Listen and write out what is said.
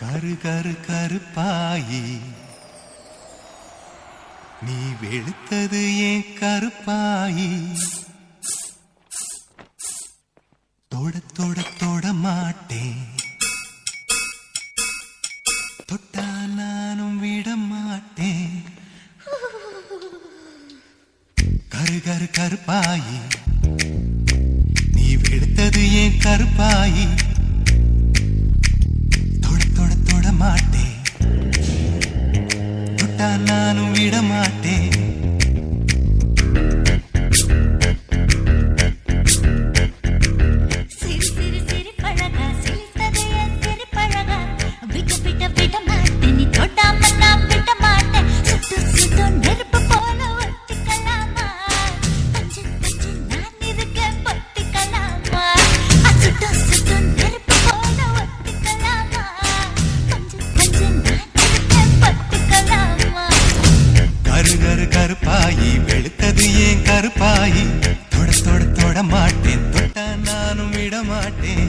கரு கரு கருப்பாயி நீ வெளுத்தது ஏன் கருப்பாயி தொட தொட தொட மாட்டேன் தொட்டா நானும் விட மாட்டேன் கரு கரு கருப்பாயி நீ வெளுத்தது ஏன் கருப்பாயி தொட தொட தொட மாட்டேன் தொட்டா நானும் விட மாட்டேன் கருப்பாயி வெளுத்தது ஏன் கருப்பாயி தொட தொட தொட மாட்டேன் தொட்டா நானும் விட மாட்டேன்